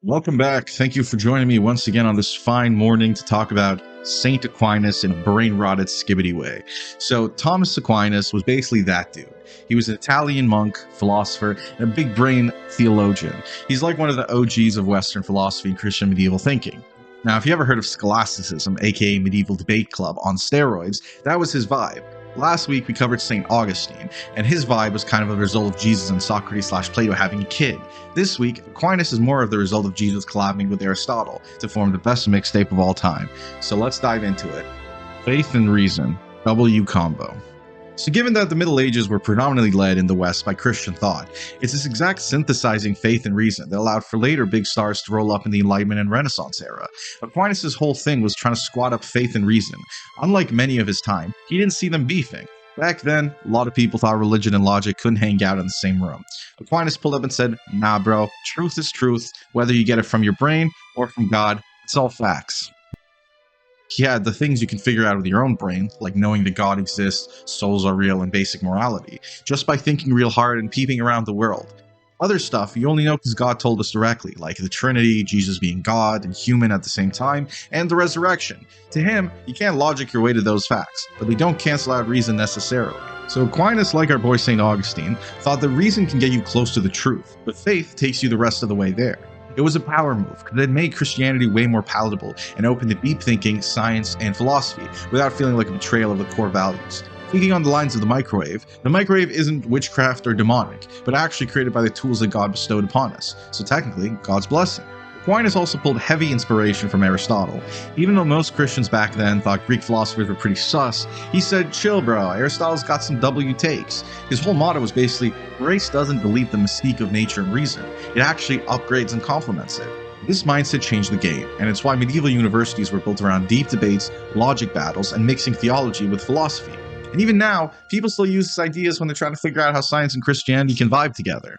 Welcome back. Thank you for joining me once again on this fine morning to talk about St. Aquinas in a brain-rotted skibbity way. So Thomas Aquinas was basically that dude. He was an Italian monk, philosopher, and a big brain theologian. He's like one of the OGs of Western philosophy and Christian medieval thinking. Now, if you ever heard of scholasticism, aka medieval debate club on steroids, that was his vibe. Last week we covered St. Augustine, and his vibe was kind of a result of Jesus and Socrates/Plato having a kid. This week, Aquinas is more of the result of Jesus collabing with Aristotle to form the best mixtape of all time. So let's dive into it. Faith and reason, W combo. So given that the Middle Ages were predominantly led in the West by Christian thought, it's this exact synthesizing faith and reason that allowed for later big stars to roll up in the Enlightenment and Renaissance era. Aquinas' whole thing was trying to squat up faith and reason. Unlike many of his time, he didn't see them beefing. Back then, a lot of people thought religion and logic couldn't hang out in the same room. Aquinas pulled up and said, nah bro, truth is truth, whether you get it from your brain or from God, it's all facts. He had the things you can figure out with your own brain, like knowing that God exists, souls are real, and basic morality, just by thinking real hard and peeping around the world. Other stuff you only know because God told us directly, like the Trinity, Jesus being God and human at the same time, and the resurrection. To him, you can't logic your way to those facts, but they don't cancel out reason necessarily. So Aquinas, like our boy St. Augustine, thought that reason can get you close to the truth, but faith takes you the rest of the way there. It was a power move because it made Christianity way more palatable and opened to deep thinking, science, and philosophy without feeling like a betrayal of the core values. Thinking on the lines of the microwave isn't witchcraft or demonic, but actually created by the tools that God bestowed upon us, so technically, God's blessing. Aquinas also pulled heavy inspiration from Aristotle. Even though most Christians back then thought Greek philosophers were pretty sus, he said, chill bro, Aristotle's got some W takes. His whole motto was basically, grace doesn't delete the mystique of nature and reason, it actually upgrades and complements it. This mindset changed the game, and it's why medieval universities were built around deep debates, logic battles, and mixing theology with philosophy. And even now, people still use these ideas when they're trying to figure out how science and Christianity can vibe together.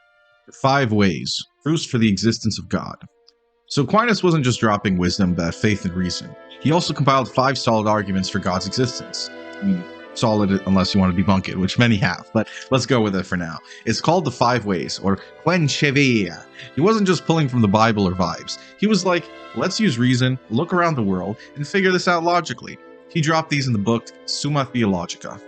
5 ways, proofs for the existence of God. So Aquinas wasn't just dropping wisdom about faith and reason. He also compiled 5 solid arguments for God's existence. I mean, solid unless you want to debunk it, which many have, but let's go with it for now. It's called the 5 ways, or quenchevia. He wasn't just pulling from the Bible or vibes. He was like, let's use reason, look around the world, and figure this out logically. He dropped these in the book Summa Theologica.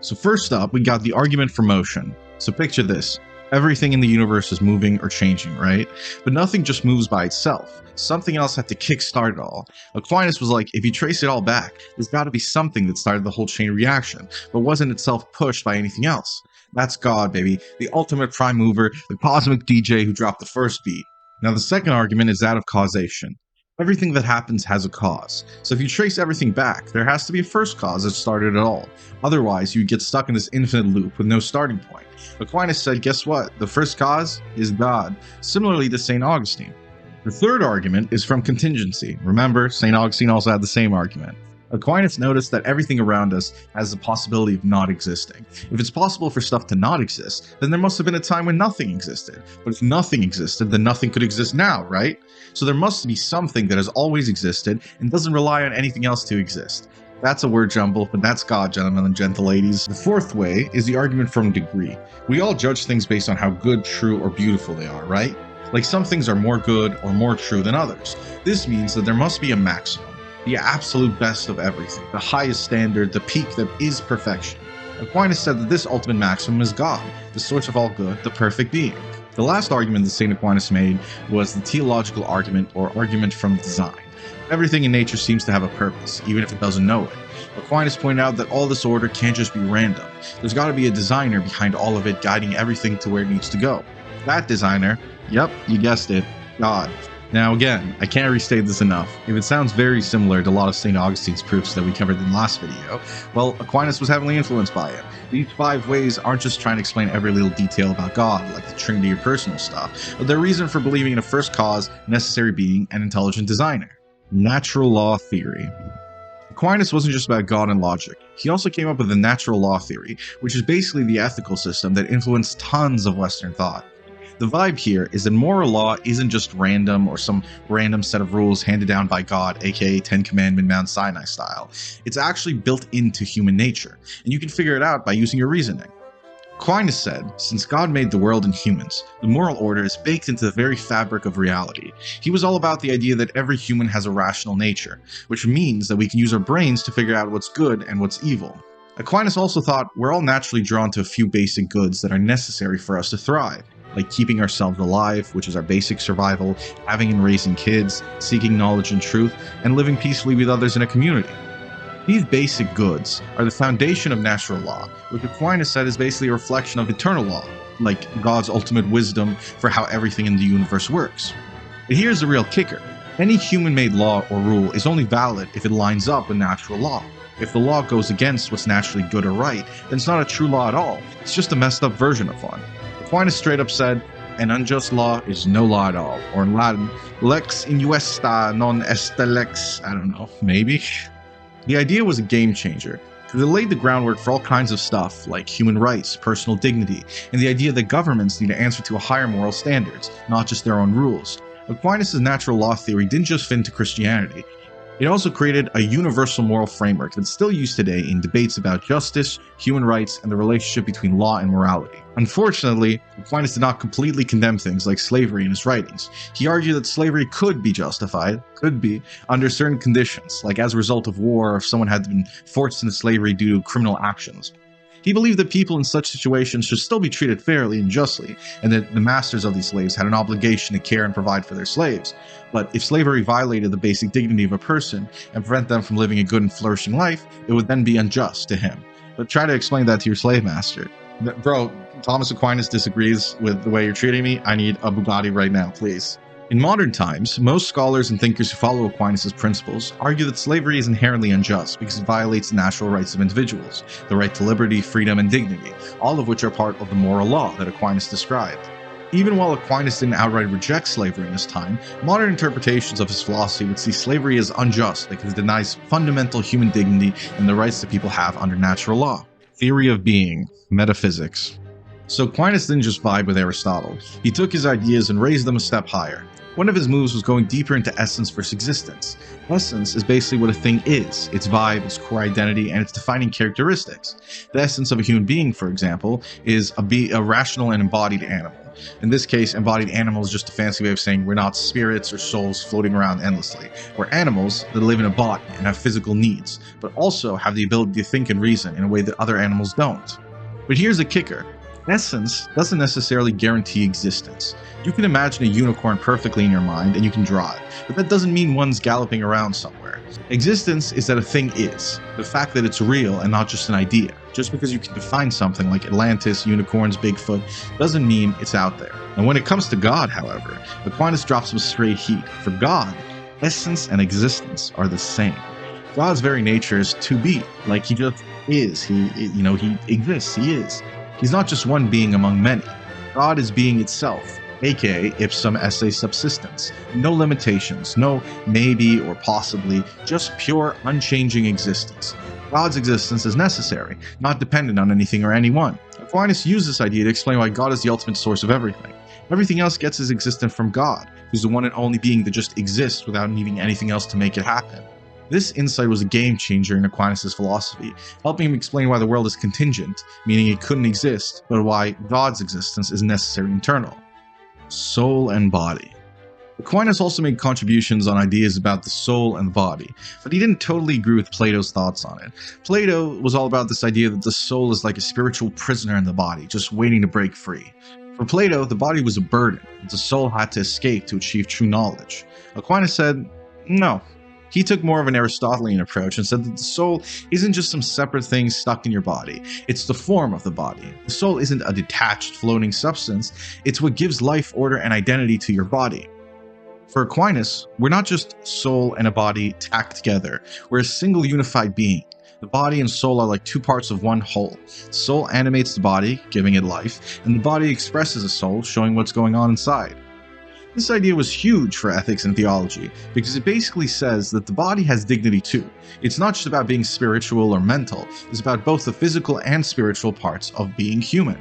So first up, we got the argument for motion. So picture this. Everything in the universe is moving or changing, right? But nothing just moves by itself. Something else had to kickstart it all. Aquinas was like, if you trace it all back, there's got to be something that started the whole chain reaction, but wasn't itself pushed by anything else. That's God, baby. The ultimate prime mover, the cosmic DJ who dropped the first beat. Now the second argument is that of causation. Everything that happens has a cause. So if you trace everything back, there has to be a first cause that started it all. Otherwise, you get stuck in this infinite loop with no starting point. Aquinas said, guess what? The first cause is God, similarly to St. Augustine. The third argument is from contingency. Remember, St. Augustine also had the same argument. Aquinas noticed that everything around us has the possibility of not existing. If it's possible for stuff to not exist, then there must have been a time when nothing existed. But if nothing existed, then nothing could exist now, right? So there must be something that has always existed and doesn't rely on anything else to exist. That's a word jumble, but that's God, gentlemen and gentle ladies. The fourth way is the argument from degree. We all judge things based on how good, true, or beautiful they are, right? Like some things are more good or more true than others. This means that there must be a maximum. The absolute best of everything, the highest standard, the peak that is perfection. Aquinas said that this ultimate maximum is God, the source of all good, the perfect being. The last argument that St. Aquinas made was the teleological argument, or argument from design. Everything in nature seems to have a purpose, even if it doesn't know it. Aquinas pointed out that all this order can't just be random. There's got to be a designer behind all of it, guiding everything to where it needs to go. That designer, yep, you guessed it, God. Now again, I can't restate this enough. If it sounds very similar to a lot of St. Augustine's proofs that we covered in the last video, well, Aquinas was heavily influenced by it. These 5 ways aren't just trying to explain every little detail about God, like the Trinity or personal stuff, but their reason for believing in a first cause, necessary being, and intelligent designer. Natural law theory. Aquinas wasn't just about God and logic. He also came up with the natural law theory, which is basically the ethical system that influenced tons of Western thought. The vibe here is that moral law isn't just random or some random set of rules handed down by God, aka 10 Commandment Mount Sinai style. It's actually built into human nature, and you can figure it out by using your reasoning. Aquinas said, since God made the world and humans, the moral order is baked into the very fabric of reality. He was all about the idea that every human has a rational nature, which means that we can use our brains to figure out what's good and what's evil. Aquinas also thought we're all naturally drawn to a few basic goods that are necessary for us to thrive, like keeping ourselves alive, which is our basic survival, having and raising kids, seeking knowledge and truth, and living peacefully with others in a community. These basic goods are the foundation of natural law, which Aquinas said is basically a reflection of eternal law, like God's ultimate wisdom for how everything in the universe works. But here's the real kicker. Any human-made law or rule is only valid if it lines up with natural law. If the law goes against what's naturally good or right, then it's not a true law at all. It's just a messed up version of one. Aquinas straight up said, an unjust law is no law at all. Or in Latin, lex injusta non est lex. I don't know, maybe? The idea was a game changer, because it laid the groundwork for all kinds of stuff, like human rights, personal dignity, and the idea that governments need to answer to a higher moral standards, not just their own rules. Aquinas' natural law theory didn't just fit into Christianity. It also created a universal moral framework that's still used today in debates about justice, human rights, and the relationship between law and morality. Unfortunately, Aquinas did not completely condemn things like slavery in his writings. He argued that slavery could be justified, under certain conditions, like as a result of war or if someone had been forced into slavery due to criminal actions. He believed that people in such situations should still be treated fairly and justly, and that the masters of these slaves had an obligation to care and provide for their slaves. But if slavery violated the basic dignity of a person and prevent them from living a good and flourishing life, it would then be unjust to him. But try to explain that to your slave master. Bro, Thomas Aquinas disagrees with the way you're treating me. I need a Bugatti right now, please. In modern times, most scholars and thinkers who follow Aquinas' principles argue that slavery is inherently unjust because it violates the natural rights of individuals, the right to liberty, freedom, and dignity, all of which are part of the moral law that Aquinas described. Even while Aquinas didn't outright reject slavery in his time, modern interpretations of his philosophy would see slavery as unjust because it denies fundamental human dignity and the rights that people have under natural law. Theory of being, metaphysics. So Aquinas didn't just vibe with Aristotle. He took his ideas and raised them a step higher. One of his moves was going deeper into essence versus existence. Essence is basically what a thing is, its vibe, its core identity, and its defining characteristics. The essence of a human being, for example, is a rational and embodied animal. In this case, embodied animal is just a fancy way of saying we're not spirits or souls floating around endlessly. We're animals that live in a body and have physical needs, but also have the ability to think and reason in a way that other animals don't. But here's the kicker. Essence doesn't necessarily guarantee existence. You can imagine a unicorn perfectly in your mind and you can draw it, but that doesn't mean one's galloping around somewhere. Existence is that a thing is, the fact that it's real and not just an idea. Just because you can define something like Atlantis, unicorns, Bigfoot, doesn't mean it's out there. And when it comes to God, however, Aquinas drops some straight heat. For God, essence and existence are the same. God's very nature is to be, like he just is. He exists, he is. He's not just one being among many. God is being itself, aka ipsum esse subsistence. No limitations, no maybe or possibly, just pure, unchanging existence. God's existence is necessary, not dependent on anything or anyone. Aquinas used this idea to explain why God is the ultimate source of everything. Everything else gets its existence from God, who's the one and only being that just exists without needing anything else to make it happen. This insight was a game changer in Aquinas' philosophy, helping him explain why the world is contingent, meaning it couldn't exist, but why God's existence is necessary and eternal. Soul and body. Aquinas also made contributions on ideas about the soul and the body, but he didn't totally agree with Plato's thoughts on it. Plato was all about this idea that the soul is like a spiritual prisoner in the body, just waiting to break free. For Plato, the body was a burden, that the soul had to escape to achieve true knowledge. Aquinas said, no. He took more of an Aristotelian approach and said that the soul isn't just some separate thing stuck in your body. It's the form of the body. The soul isn't a detached, floating substance. It's what gives life, order, and identity to your body. For Aquinas, we're not just soul and a body tacked together. We're a single unified being. The body and soul are like two parts of one whole. The soul animates the body, giving it life, and the body expresses the soul, showing what's going on inside. This idea was huge for ethics and theology, because it basically says that the body has dignity too. It's not just about being spiritual or mental, it's about both the physical and spiritual parts of being human.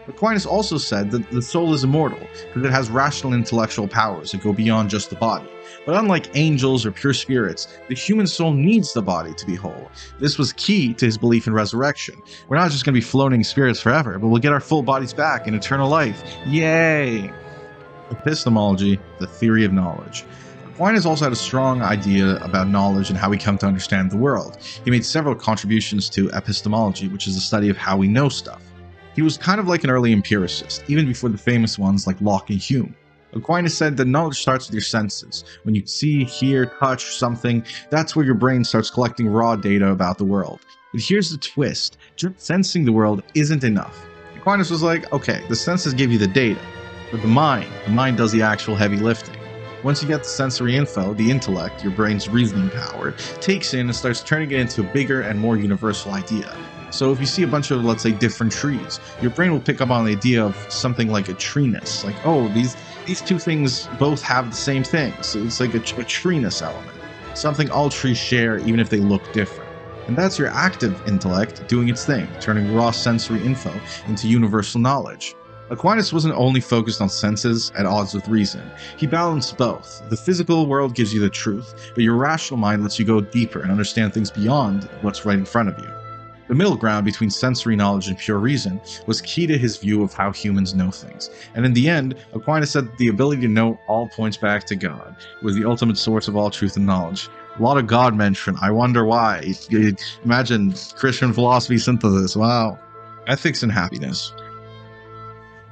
Aquinas also said that the soul is immortal because it has rational intellectual powers that go beyond just the body. But unlike angels or pure spirits, the human soul needs the body to be whole. This was key to his belief in resurrection. We're not just going to be floating spirits forever, but we'll get our full bodies back in eternal life. Yay! Epistemology, the theory of knowledge. Aquinas also had a strong idea about knowledge and how we come to understand the world. He made several contributions to epistemology, which is the study of how we know stuff. He was kind of like an early empiricist, even before the famous ones like Locke and Hume. Aquinas said that knowledge starts with your senses. When you see, hear, touch something, that's where your brain starts collecting raw data about the world. But here's the twist. Just sensing the world isn't enough. Aquinas was like, okay, the senses give you the data, but the mind does the actual heavy lifting. Once you get the sensory info, the intellect, your brain's reasoning power, takes in and starts turning it into a bigger and more universal idea. So if you see a bunch of, let's say, different trees, your brain will pick up on the idea of something like a treeness. Like, oh, these two things both have the same thing. So it's like a treeness element. Something all trees share, even if they look different. And that's your active intellect doing its thing, turning raw sensory info into universal knowledge. Aquinas wasn't only focused on senses at odds with reason. He balanced both. The physical world gives you the truth, but your rational mind lets you go deeper and understand things beyond what's right in front of you. The middle ground between sensory knowledge and pure reason was key to his view of how humans know things. And in the end, Aquinas said that the ability to know all points back to God was the ultimate source of all truth and knowledge. A lot of God mention. I wonder why. Imagine Christian philosophy synthesis. Wow. Ethics and happiness.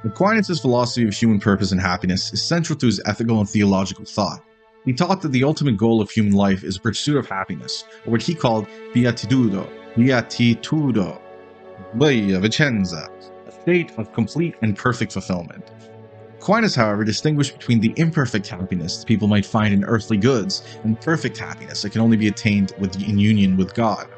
Aquinas' philosophy of human purpose and happiness is central to his ethical and theological thought. He taught that the ultimate goal of human life is the pursuit of happiness, or what he called beatitudo, Vicenza, a state of complete and perfect fulfillment. Aquinas, however, distinguished between the imperfect happiness that people might find in earthly goods and perfect happiness that can only be attained in union with God.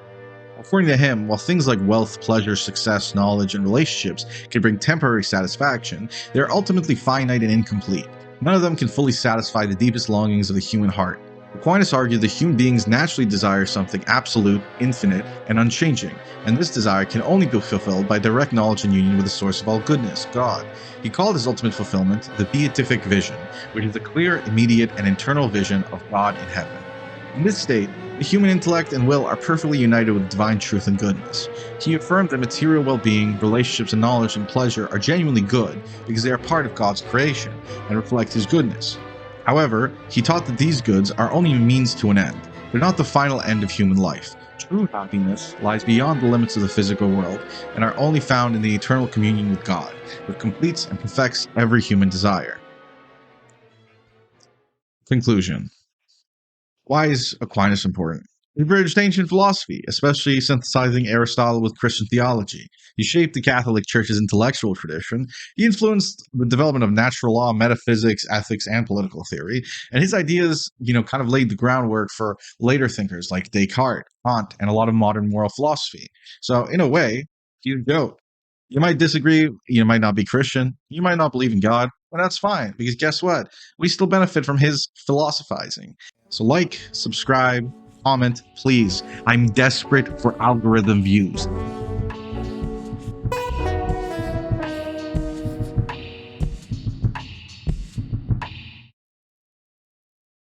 According to him, while things like wealth, pleasure, success, knowledge, and relationships can bring temporary satisfaction, they are ultimately finite and incomplete. None of them can fully satisfy the deepest longings of the human heart. Aquinas argued that human beings naturally desire something absolute, infinite, and unchanging, and this desire can only be fulfilled by direct knowledge and union with the source of all goodness, God. He called his ultimate fulfillment the beatific vision, which is a clear, immediate, and eternal vision of God in heaven. In this state, the human intellect and will are perfectly united with divine truth and goodness. He affirmed that material well-being, relationships, and knowledge and pleasure are genuinely good because they are part of God's creation and reflect his goodness. However, he taught that these goods are only a means to an end. They're not the final end of human life. True happiness lies beyond the limits of the physical world and are only found in the eternal communion with God, that completes and perfects every human desire. Conclusion. Why is Aquinas important? He bridged ancient philosophy, especially synthesizing Aristotle with Christian theology. He shaped the Catholic Church's intellectual tradition. He influenced the development of natural law, metaphysics, ethics, and political theory. And his ideas, kind of laid the groundwork for later thinkers like Descartes, Kant, and a lot of modern moral philosophy. So, in a way, he's a goat. You might disagree, you might not be Christian, you might not believe in God, but that's fine, because guess what? We still benefit from his philosophizing. So like, subscribe, comment, please. I'm desperate for algorithm views.